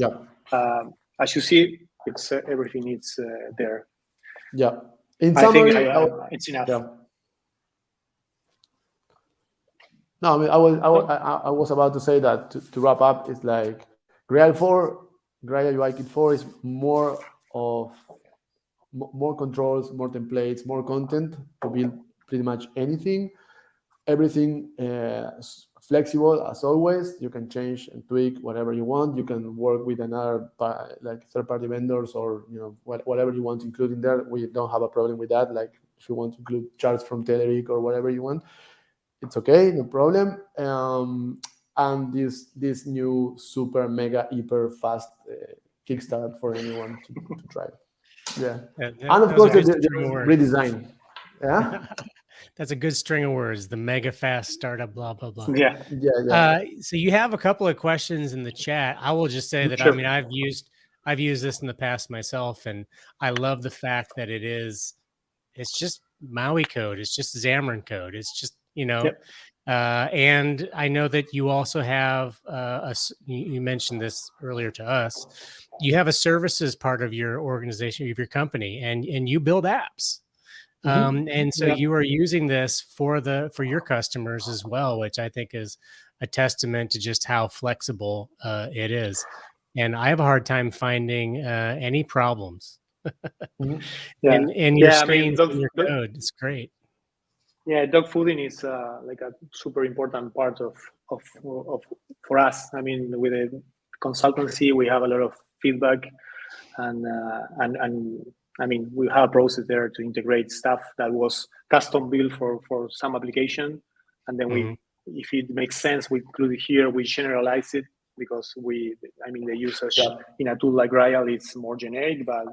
Speaker 4: as you see, it's everything is there.
Speaker 3: Yeah. In summary,
Speaker 4: it's enough.
Speaker 3: Yeah. No, I mean, I was about to say that to wrap up, it's like Grail UI Kit 4 is more controls, more templates, more content to build pretty much anything. Everything flexible as always. You can change and tweak whatever you want. You can work with another like third-party vendors or whatever you want to include in there. We don't have a problem with that. Like if you want to include charts from Telerik or whatever you want, it's okay, no problem. And this new super mega hyper fast kickstart for anyone to try. Yeah. And of course the redesign. Yeah.
Speaker 2: That's a good string of words. The mega fast startup, blah blah blah.
Speaker 4: Yeah.
Speaker 2: So you have a couple of questions in the chat. I will just say that I mean I've used this in the past myself, and I love the fact that it's just MAUI code. It's just Xamarin code. It's just and I know that you also have you mentioned this earlier to us. You have a services part of your organization, of your company, and you build apps. And so you are using this for your customers as well, which I think is a testament to just how flexible it is. And I have a hard time finding any problems in your screens and your code. It's great.
Speaker 4: Yeah, dog fooding is like a super important part of for us. I mean, with a consultancy, we have a lot of feedback, and I mean, we have a process there to integrate stuff that was custom built for some application, and then we, if it makes sense, we include it here. We generalize it because the usage in a tool like Grial is more generic, but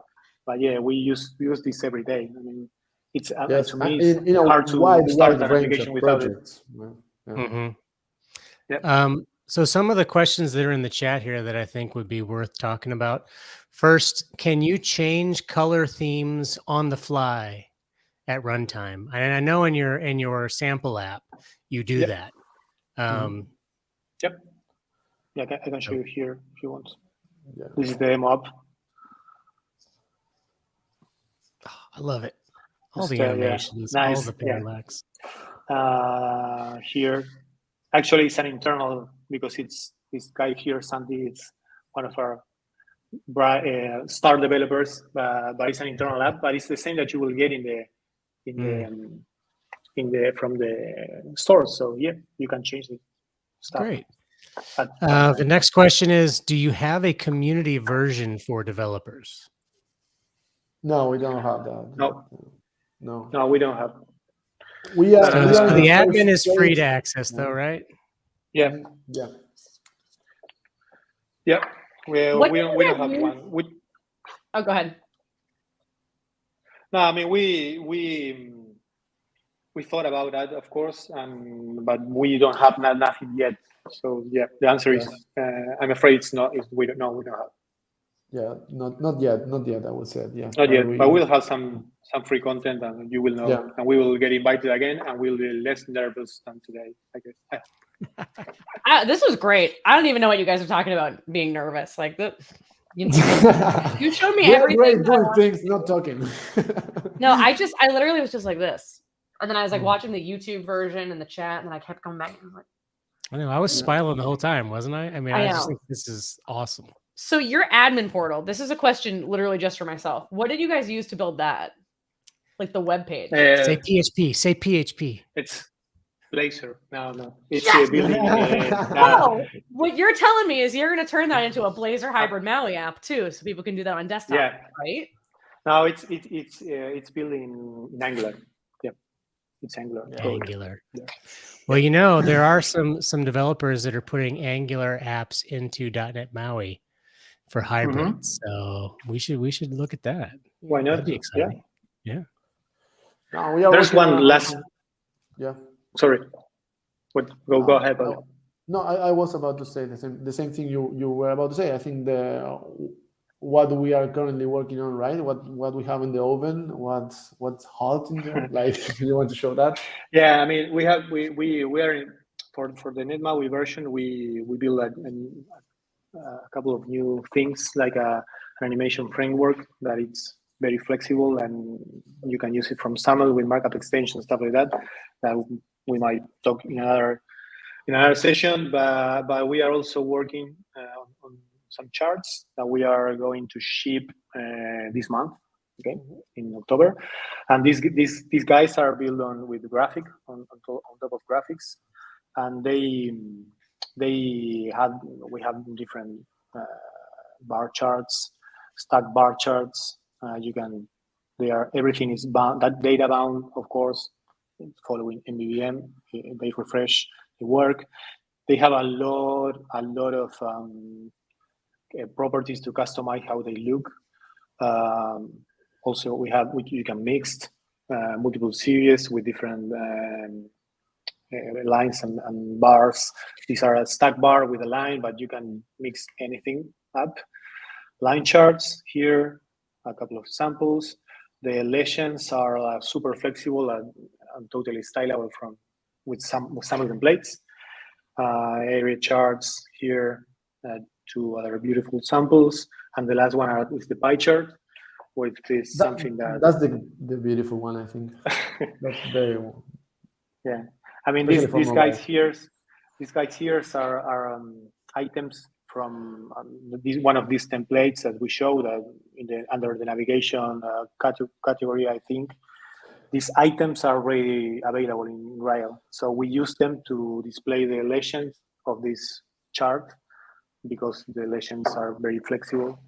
Speaker 4: yeah, we use this every day. I mean, it's to me it's hard to start an application without it.
Speaker 2: So some of the questions that are in the chat here that I think would be worth talking about. First, can you change color themes on the fly at runtime? And I know in your sample app you do that.
Speaker 4: Yep. Yeah, I can show you here if you want. Yeah. This is the demo app.
Speaker 2: I love it. All the animations,
Speaker 4: nice.
Speaker 2: all the parallax.
Speaker 4: Here, actually, it's an internal because it's this guy here, Sandy. It's one of our star developers, but it's an internal app. But it's the same that you will get from the store. So yeah, you can change the stuff.
Speaker 2: Great. The next question is: do you have a community version for developers?
Speaker 3: No, we don't have that.
Speaker 4: No, we don't have.
Speaker 2: So the admin is free to access, though, right?
Speaker 4: Yeah. Yeah. We don't have one.
Speaker 1: Oh, go ahead.
Speaker 4: No, I mean we thought about that, of course, but we don't have nothing yet. So yeah, the answer is I'm afraid it's not. We don't have.
Speaker 3: Yeah, not yet. I would say
Speaker 4: Not yet, but we'll have some free content, and you will know, and we will get invited again, and we'll be less nervous than today, I guess.
Speaker 1: This was great. I don't even know what you guys are talking about being nervous. Like you showed me everything.
Speaker 3: Great doing things, not talking.
Speaker 1: No, I literally was just like this, and then I was like watching the YouTube version in the chat, and then I kept coming back. And I'm like,
Speaker 2: I know I was smiling the whole time, wasn't I? I mean, I just think this is awesome.
Speaker 1: So your admin portal, this is a question literally just for myself. What did you guys use to build that? Like the web page?
Speaker 2: Say PHP. Say PHP.
Speaker 4: It's Blazor. No. It's
Speaker 1: building. No. What you're telling me is you're going to turn that into a Blazor hybrid MAUI app too, so people can do that on desktop, right?
Speaker 4: No, it's building in Angular. Yeah, it's Angular.
Speaker 2: Angular. Yeah. Well, there are some developers that are putting Angular apps into .NET MAUI for hybrids. So we should look at that.
Speaker 4: Why not?
Speaker 2: That'd be exciting. Yeah.
Speaker 3: No,
Speaker 4: there's one last.
Speaker 3: Yeah.
Speaker 4: Sorry. Go ahead.
Speaker 3: No, I was about to say the same thing you were about to say. I think what we are currently working on, right? What we have in the oven, what's hot in there. Like, you want to show that?
Speaker 4: Yeah, I mean, we are in for the NET MAUI version. We built a couple of new things, like an animation framework that it's very flexible, and you can use it from XAML with markup extensions, stuff like that. That we might talk in another session. But we are also working on some charts that we are going to ship this month, in October. And these guys are built with graphic on top of graphics, and we have different bar charts, stack bar charts. Everything is bound, that data bound, of course, following MVVM. They refresh, they work. They have a lot of properties to customize how they look. Also, you can mix multiple series with different lines and bars. These are a stack bar with a line, but you can mix anything up. Line charts here, a couple of samples. The legends are super flexible and totally stylable with some templates. Area charts here, two other beautiful samples, and the last one is the pie chart, which is something
Speaker 3: that's the beautiful one, I think. That's very
Speaker 4: yeah. I mean, these guys here are items from one of these templates that we show that under the navigation category. I think these items are already available in Grial, so we use them to display the legends of this chart because the legends are very flexible.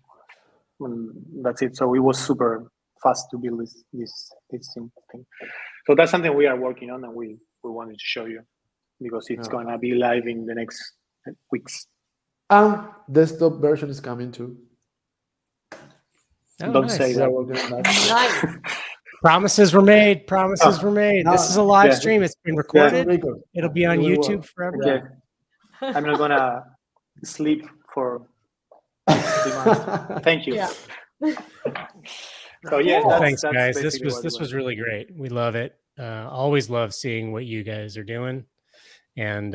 Speaker 4: And that's it. So it was super fast to build this thing. So that's something we are working on, and we wanted to show you because it's gonna be live in the next weeks.
Speaker 3: And desktop version is coming too.
Speaker 2: Oh,
Speaker 4: Don't
Speaker 2: nice.
Speaker 4: say
Speaker 3: We are
Speaker 4: that.
Speaker 3: working on that.
Speaker 1: Nice.
Speaker 2: Promises were made. Promises were made. This is a live
Speaker 4: Yeah.
Speaker 2: stream. It's been recorded.
Speaker 3: Record.
Speaker 2: It'll be on
Speaker 3: We will.
Speaker 2: YouTube forever.
Speaker 4: Okay. I'm not gonna sleep for 3 months. Thank you.
Speaker 1: Yeah.
Speaker 4: So yeah,
Speaker 1: Cool.
Speaker 2: Thanks, guys. This
Speaker 4: basically what
Speaker 2: was really great. We love it. Always love seeing what you guys are doing, and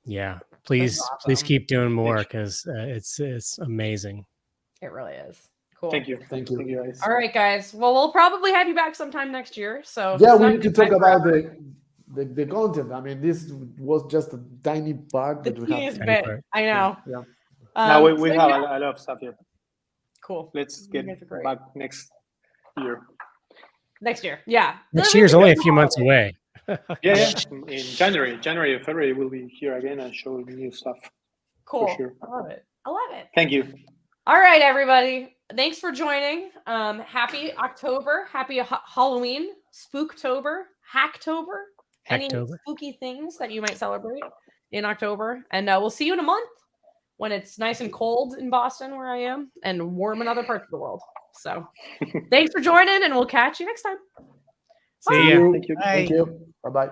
Speaker 2: yeah, please
Speaker 1: awesome.
Speaker 2: keep doing more because it's amazing.
Speaker 1: It really is. Cool.
Speaker 4: Thank you.
Speaker 3: Thank you.
Speaker 4: Thank you, guys.
Speaker 1: All right, guys. Well, we'll probably have you back sometime next year. So
Speaker 3: Yeah,
Speaker 1: it's
Speaker 3: we
Speaker 1: not
Speaker 3: need to
Speaker 1: good
Speaker 3: talk
Speaker 1: time
Speaker 3: about
Speaker 1: forever.
Speaker 3: the content. I mean, this was just a tiny part
Speaker 1: The
Speaker 3: that we
Speaker 1: teeniest
Speaker 3: have.
Speaker 1: bit.
Speaker 2: Right.
Speaker 1: I know.
Speaker 3: Yeah.
Speaker 4: Now we
Speaker 1: so
Speaker 4: have
Speaker 1: yeah.
Speaker 4: a lot of stuff here.
Speaker 1: Cool.
Speaker 4: Let's
Speaker 1: You
Speaker 4: get
Speaker 1: guys are great.
Speaker 4: back next year.
Speaker 1: Next year. Yeah.
Speaker 2: Next year's only a few months away.
Speaker 4: Yeah. In January or February, we'll be here again and show new stuff.
Speaker 1: Cool.
Speaker 4: sure.
Speaker 1: I love it. I love it.
Speaker 4: Thank you.
Speaker 1: All right, everybody. Thanks for joining. Happy October. Happy Halloween. Spooktober. Hacktober. Any
Speaker 2: Hacktober.
Speaker 1: spooky things that you might celebrate in October. And we'll see you in a month when it's nice and cold in Boston, where I am, and warm in other parts of the world. So thanks for joining, and we'll catch you next time.
Speaker 2: See ya.
Speaker 4: Thank you.
Speaker 3: Thank you. Bye-bye.